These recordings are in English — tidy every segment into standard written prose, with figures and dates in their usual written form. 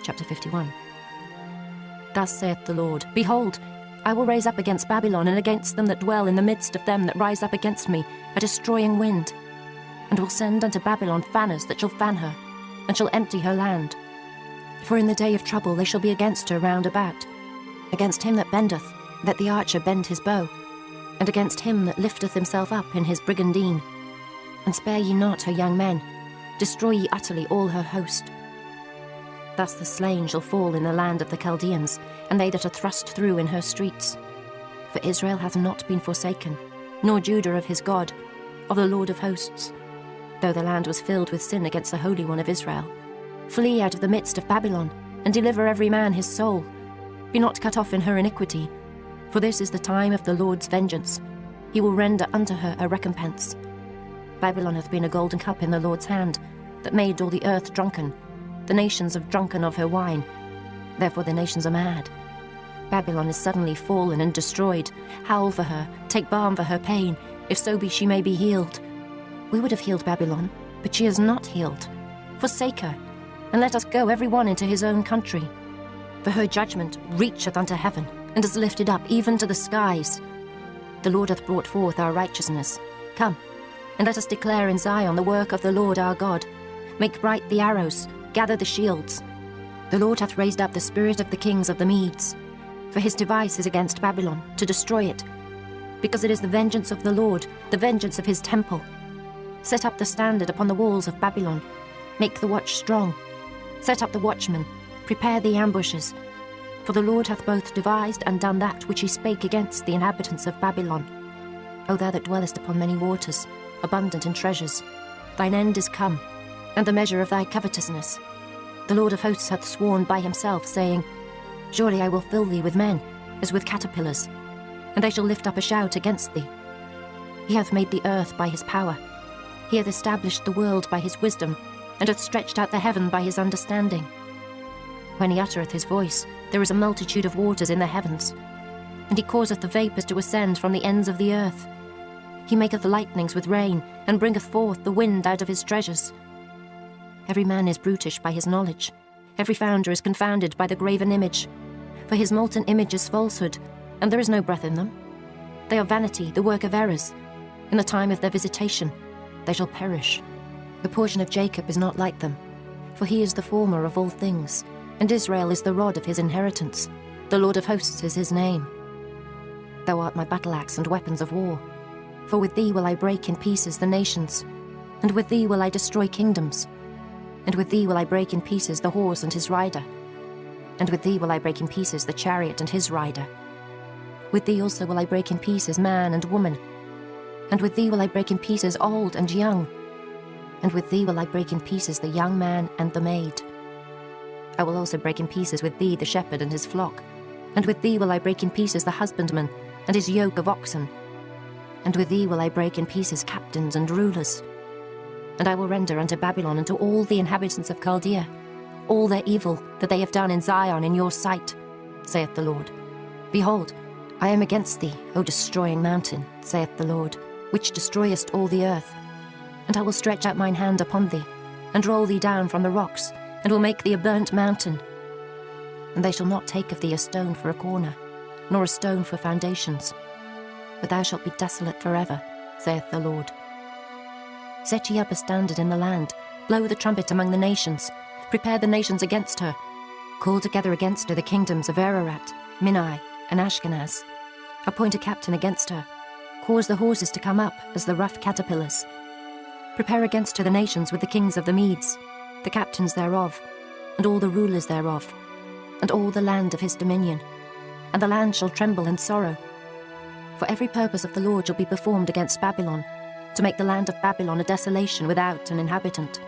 Chapter 51. Thus saith the Lord, Behold, I will raise up against Babylon and against them that dwell in the midst of them that rise up against me a destroying wind, and will send unto Babylon fanners that shall fan her, and shall empty her land. For in the day of trouble they shall be against her round about, against him that bendeth, let the archer bend his bow, and against him that lifteth himself up in his brigandine. And spare ye not her young men, destroy ye utterly all her host. Thus the slain shall fall in the land of the Chaldeans, and they that are thrust through in her streets. For Israel hath not been forsaken, nor Judah of his God, of the Lord of hosts, though the land was filled with sin against the Holy One of Israel. Flee out of the midst of Babylon, and deliver every man his soul. Be not cut off in her iniquity, for this is the time of the Lord's vengeance. He will render unto her a recompense. Babylon hath been a golden cup in the Lord's hand, that made all the earth drunken. The nations have drunken of her wine, therefore the nations are mad. Babylon is suddenly fallen and destroyed. Howl for her, take balm for her pain, if so be she may be healed. We would have healed Babylon, but she is not healed. Forsake her, and let us go every one into his own country. For her judgment reacheth unto heaven, and is lifted up even to the skies. The Lord hath brought forth our righteousness. Come, and let us declare in Zion the work of the Lord our God. Make bright the arrows, gather the shields. The Lord hath raised up the spirit of the kings of the Medes. For his device is against Babylon, to destroy it. Because it is the vengeance of the Lord, the vengeance of his temple. Set up the standard upon the walls of Babylon. Make the watch strong. Set up the watchmen. Prepare the ambushes. For the Lord hath both devised and done that which he spake against the inhabitants of Babylon. O thou that dwellest upon many waters, abundant in treasures, thine end is come, and the measure of thy covetousness. The Lord of hosts hath sworn by himself, saying, Surely I will fill thee with men, as with caterpillars, and they shall lift up a shout against thee. He hath made the earth by his power. He hath established the world by his wisdom, and hath stretched out the heaven by his understanding. When he uttereth his voice, there is a multitude of waters in the heavens, and he causeth the vapours to ascend from the ends of the earth. He maketh lightnings with rain, and bringeth forth the wind out of his treasures. Every man is brutish by his knowledge. Every founder is confounded by the graven image. For his molten image is falsehood, and there is no breath in them. They are vanity, the work of errors. In the time of their visitation, they shall perish. The portion of Jacob is not like them, for he is the former of all things, and Israel is the rod of his inheritance. The Lord of hosts is his name. Thou art my battle-axe and weapons of war. For with thee will I break in pieces the nations, and with thee will I destroy kingdoms. And with thee will I break in pieces the horse and his rider. And with thee will I break in pieces the chariot and his rider. With thee also will I break in pieces man and woman. And with thee will I break in pieces old and young. And with thee will I break in pieces the young man and the maid. I will also break in pieces with thee the shepherd and his flock. And with thee will I break in pieces the husbandman and his yoke of oxen. And with thee will I break in pieces captains and rulers. And I will render unto Babylon and to all the inhabitants of Chaldea all their evil that they have done in Zion in your sight, saith the Lord. Behold, I am against thee, O destroying mountain, saith the Lord, which destroyest all the earth. And I will stretch out mine hand upon thee, and roll thee down from the rocks, and will make thee a burnt mountain. And they shall not take of thee a stone for a corner, nor a stone for foundations. But thou shalt be desolate forever, saith the Lord. Set ye up a standard in the land, blow the trumpet among the nations, prepare the nations against her. Call together against her the kingdoms of Ararat, Minai, and Ashkenaz. Appoint a captain against her. Cause the horses to come up as the rough caterpillars. Prepare against her the nations with the kings of the Medes, the captains thereof, and all the rulers thereof, and all the land of his dominion. And the land shall tremble in sorrow. For every purpose of the Lord shall be performed against Babylon, to make the land of Babylon a desolation without an inhabitant.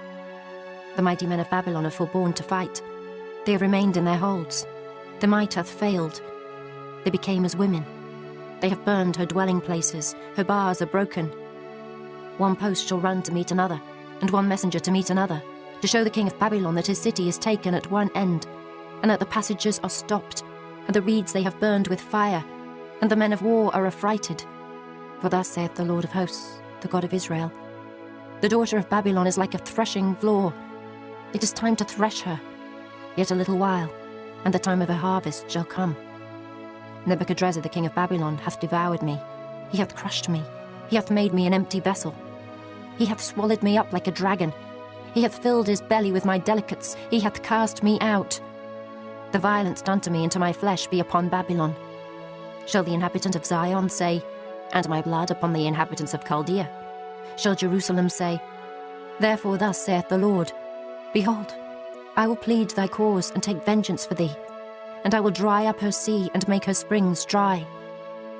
The mighty men of Babylon have forborne to fight. They have remained in their holds. The might hath failed. They became as women. They have burned her dwelling places. Her bars are broken. One post shall run to meet another, and one messenger to meet another, to show the king of Babylon that his city is taken at one end, and that the passages are stopped, and the reeds they have burned with fire, and the men of war are affrighted. For thus saith the Lord of hosts, the God of Israel, the daughter of Babylon is like a threshing floor. It is time to thresh her. Yet a little while, and the time of her harvest shall come. Nebuchadrezzar the king of Babylon hath devoured me. He hath crushed me. He hath made me an empty vessel. He hath swallowed me up like a dragon. He hath filled his belly with my delicates. He hath cast me out. The violence done to me and to my flesh be upon Babylon. Shall the inhabitant of Zion say, and my blood upon the inhabitants of Chaldea? Shall Jerusalem say, therefore thus saith the Lord, behold, I will plead thy cause and take vengeance for thee, and I will dry up her sea and make her springs dry.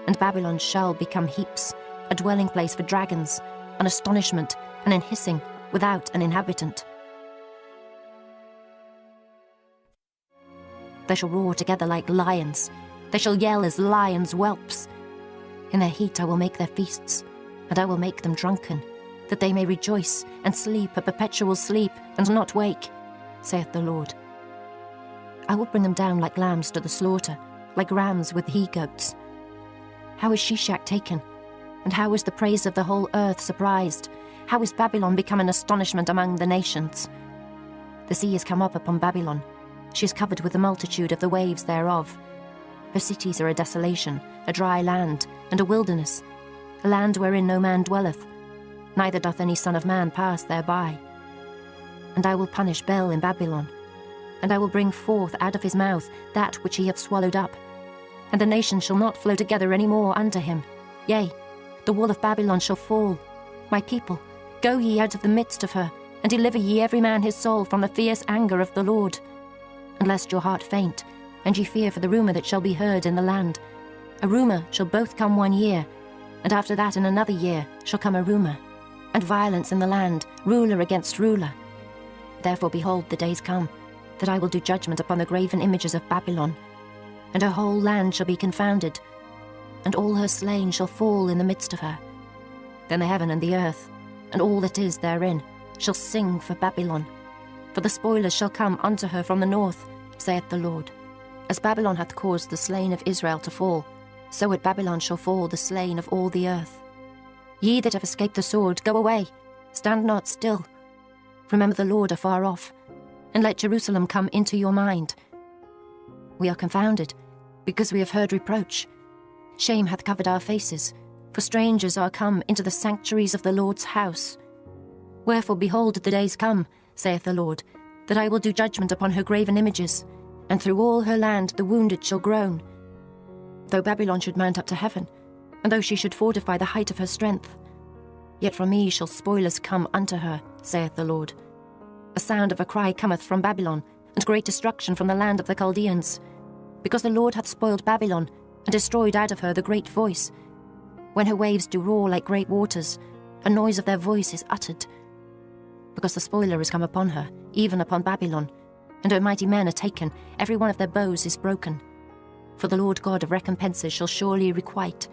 And Babylon shall become heaps, a dwelling place for dragons, an astonishment, and an hissing, without an inhabitant. They shall roar together like lions. They shall yell as lions' whelps. In their heat I will make their feasts, and I will make them drunken, that they may rejoice and sleep a perpetual sleep, and not wake, saith the Lord. I will bring them down like lambs to the slaughter, like rams with he-goats. How is Shishak taken? And how is the praise of the whole earth surprised? How is Babylon become an astonishment among the nations? The sea is come up upon Babylon. She is covered with the multitude of the waves thereof. Her cities are a desolation, a dry land, and a wilderness, a land wherein no man dwelleth, neither doth any son of man pass thereby. And I will punish Bel in Babylon, and I will bring forth out of his mouth that which he hath swallowed up, and the nations shall not flow together any more unto him. Yea, the wall of Babylon shall fall. My people, go ye out of the midst of her, and deliver ye every man his soul from the fierce anger of the Lord. And lest your heart faint, and ye fear for the rumour that shall be heard in the land. A rumour shall both come 1 year, and after that in another year shall come a rumour, and violence in the land, ruler against ruler. Therefore behold, the days come, that I will do judgment upon the graven images of Babylon, and her whole land shall be confounded, and all her slain shall fall in the midst of her. Then the heaven and the earth, and all that is therein, shall sing for Babylon. For the spoilers shall come unto her from the north, saith the Lord. As Babylon hath caused the slain of Israel to fall, so at Babylon shall fall the slain of all the earth. Ye that have escaped the sword, go away, stand not still. Remember the Lord afar off, and let Jerusalem come into your mind. We are confounded, because we have heard reproach. Shame hath covered our faces, for strangers are come into the sanctuaries of the Lord's house. Wherefore behold, the days come, saith the Lord, that I will do judgment upon her graven images, and through all her land the wounded shall groan. Though Babylon should mount up to heaven, and though she should fortify the height of her strength, yet from me shall spoilers come unto her, saith the Lord. A sound of a cry cometh from Babylon, and great destruction from the land of the Chaldeans, because the Lord hath spoiled Babylon, and destroyed out of her the great voice. When her waves do roar like great waters, a noise of their voice is uttered. Because the spoiler is come upon her, even upon Babylon, and her mighty men are taken, every one of their bows is broken. For the Lord God of recompenses shall surely requite.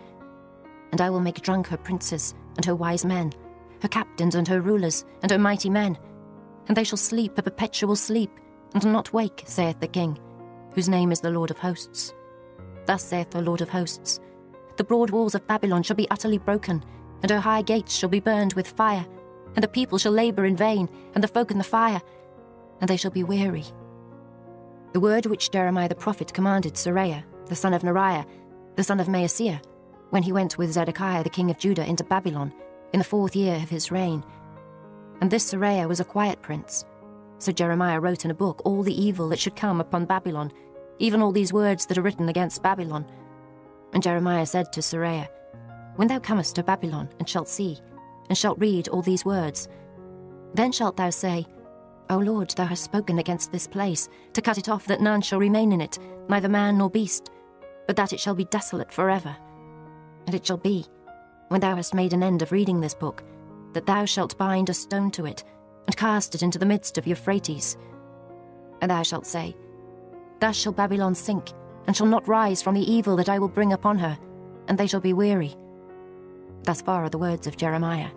And I will make drunk her princes, and her wise men, her captains and her rulers, and her mighty men, and they shall sleep a perpetual sleep, and not wake, saith the King, whose name is the Lord of hosts. Thus saith the Lord of hosts, the broad walls of Babylon shall be utterly broken, and her high gates shall be burned with fire, and the people shall labour in vain, and the folk in the fire, and they shall be weary. The word which Jeremiah the prophet commanded Seraiah, the son of Neriah, the son of Maaseiah, when he went with Zedekiah the king of Judah into Babylon, in the 4th year of his reign. And this Seraiah was a quiet prince. So Jeremiah wrote in a book all the evil that should come upon Babylon, even all these words that are written against Babylon. And Jeremiah said to Seraiah, When thou comest to Babylon, and shalt see, and shalt read all these words, then shalt thou say, O Lord, thou hast spoken against this place, to cut it off that none shall remain in it, neither man nor beast, but that it shall be desolate forever. And it shall be, when thou hast made an end of reading this book, that thou shalt bind a stone to it, and cast it into the midst of Euphrates. And thou shalt say, Thus shall Babylon sink, and shall not rise from the evil that I will bring upon her, and they shall be weary. Thus far are the words of Jeremiah.